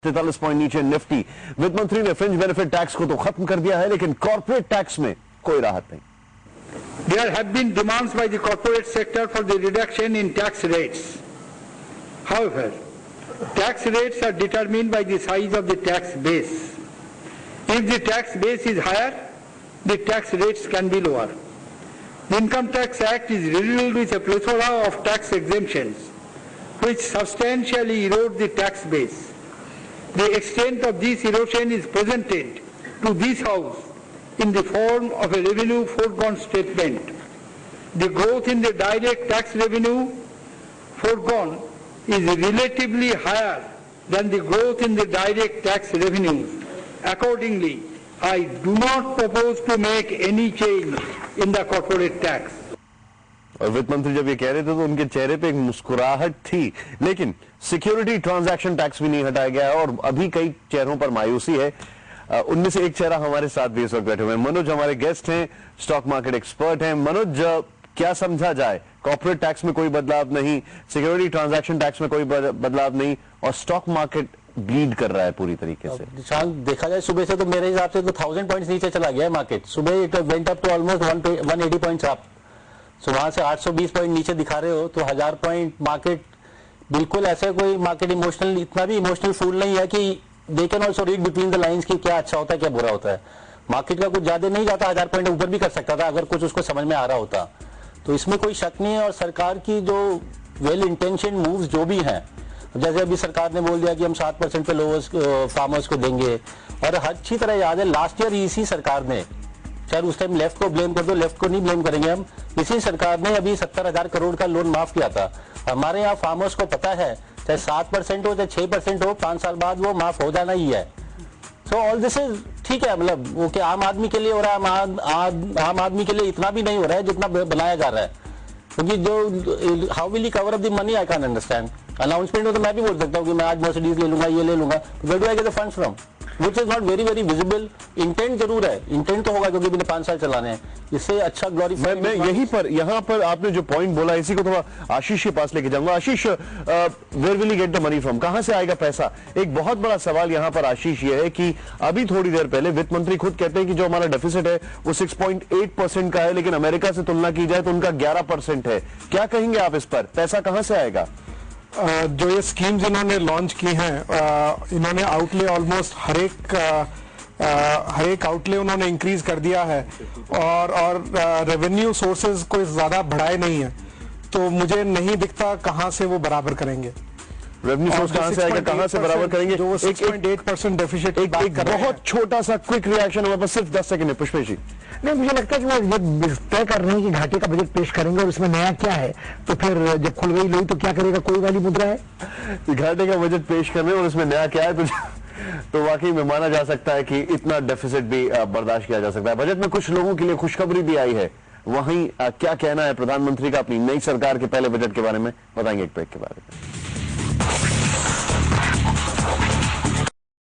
43 point नीचे Nifty. वित्त मंत्री ने फ्रिंज बेनिफिट टैक्स को तो खत्म कर दिया है, लेकिन कॉर्पोरेट टैक्स में कोई राहत नहीं। There have been demands by the corporate sector for the reduction in tax rates. However, tax rates are determined by the size of the tax base. If the tax base is higher, the tax rates can be lower. The Income Tax Act is riddled with a plethora of tax exemptions, which substantially erode the tax base. The extent of this erosion is presented to this House in the form of a revenue foregone statement. The growth in the direct tax revenue foregone is relatively higher than the growth in the direct tax revenues. Accordingly, I do not propose to make any change in the corporate tax. और वित्त मंत्री जब ये कह रहे थे तो उनके चेहरे पे एक मुस्कुराहट थी, लेकिन सिक्योरिटी ट्रांजैक्शन टैक्स भी नहीं हटाया गया है और अभी कई चेहरों पर मायूसी है। उनमें से एक चेहरा हमारे साथ भी इस वक्त बैठे हुए हैं। मनोज हमारे गेस्ट हैं, स्टॉक मार्केट एक्सपर्ट हैं। मनोज, क्या समझा जाए? कॉर्पोरेट टैक्स में कोई बदलाव नहीं, सिक्योरिटी ट्रांजैक्शन टैक्स में कोई बदलाव नहीं, और स्टॉक मार्केट ब्लीड कर रहा है पूरी तरीके से। देखा जाए सुबह से तो मेरे हिसाब से तो 1000 पॉइंट्स नीचे चला गया है मार्केट। सुबह it went up to almost 180 points up, so वहां से 820 पॉइंट नीचे दिखा रहे हो तो 1000 पॉइंट मार्केट बिल्कुल ऐसे कोई मार्केट इमोशनल, इतना भी इमोशनल फूल नहीं है कि they can also read between the lines की क्या अच्छा होता है क्या बुरा होता है। मार्केट का कुछ ज्यादा नहीं जाता, 1000 पॉइंट ऊपर भी कर सकता था अगर कुछ उसको समझ में आ रहा होता, तो इसमें कोई शक नहीं है। और सरकार की जो वेल इंटेंशन मूव्स जो भी हैं, जैसे अभी सरकार ने बोल दिया कि हम 7% पे लोअर्स फार्मर्स को देंगे, और अच्छी तरह याद है लास्ट ईयर इसी सरकार ने, चाहे उस टाइम लेफ्ट को ब्लेम कर दो, लेफ्ट को नहीं ब्लेम करेंगे हम, इसी सरकार ने अभी 70,000 करोड़ का लोन माफ किया था। हमारे यहाँ फार्मर्स को पता है चाहे 7% हो चाहे 6% हो, 5 साल बाद वो माफ हो जाना ही है। सो ऑल दिस इज ठीक है, मतलब वो कि आम आदमी के लिए हो रहा है, आम आदमी के लिए इतना भी नहीं हो रहा है जितना बनाया जा रहा है, क्योंकि जो how will he cover up the money I can understand. Announcement में तो मैं भी बोल सकता हूँ कि मैं आज मर्सिडीज ले लूंगा, ये ले लूंगा, where do I get the funds from, which is not very very visible. Intent जरूर है, इंटेंट तो होगा क्योंकि मैंने 5 साल चलाने हैं, इससे अच्छा ग्लोरीफाई। मैं यहीं पर यहाँ पर आपने जो पॉइंट बोला इसी को थोड़ा आशीष के पास लेके जाऊंगा। Ashish, where will you get the money from, कहां से आएगा पैसा? एक बहुत बड़ा सवाल यहाँ पर आशीष ये है कि अभी थोड़ी देर पहले वित्त मंत्री खुद कहते हैं कि जो हमारा डेफिसिट है वो 6.8% का है, लेकिन अमेरिका से तुलना की जाए तो उनका 11% है। क्या कहेंगे आप इस पर? पैसा कहां से आएगा? जो ये स्कीम्स इन्होंने लॉन्च की हैं, इन्होंने आउटले ऑलमोस्ट हर एक आउटले उन्होंने इंक्रीज कर दिया है, और रेवेन्यू सोर्सेज कोई ज्यादा बढ़ाए नहीं है, तो मुझे नहीं दिखता कहां से वो बराबर करेंगे। रेवेन्यू सोर्स कहां से आएगा, कहां से बराबर करेंगे? जो 6.8% डेफिसिट एक बहुत छोटा सा क्विक रिएक्शन हमारे पास, सिर्फ 10 सेकंड है पुष्पेश जी। नहीं, मुझे लगता है कि वो ये तय कर रहे हैं कि घाटे का बजट पेश करेंगे और इसमें नया क्या है, तो फिर जब खुल गई लोई तो क्या करेगा, कोई वाली मुद्रा है, घाटे का बजट पेश कर रहे हैं और इसमें नया क्या है, तो वाकई में माना जा सकता है कि इतना डेफिसिट भी बर्दाश्त किया जा सकता है। बजट में कुछ लोगों के लिए खुशखबरी भी आई है, वहीं क्या कहना है प्रधानमंत्री का अपनी नई सरकार के पहले बजट के बारे में, बताएंगे एक ब्रेक के बारे में।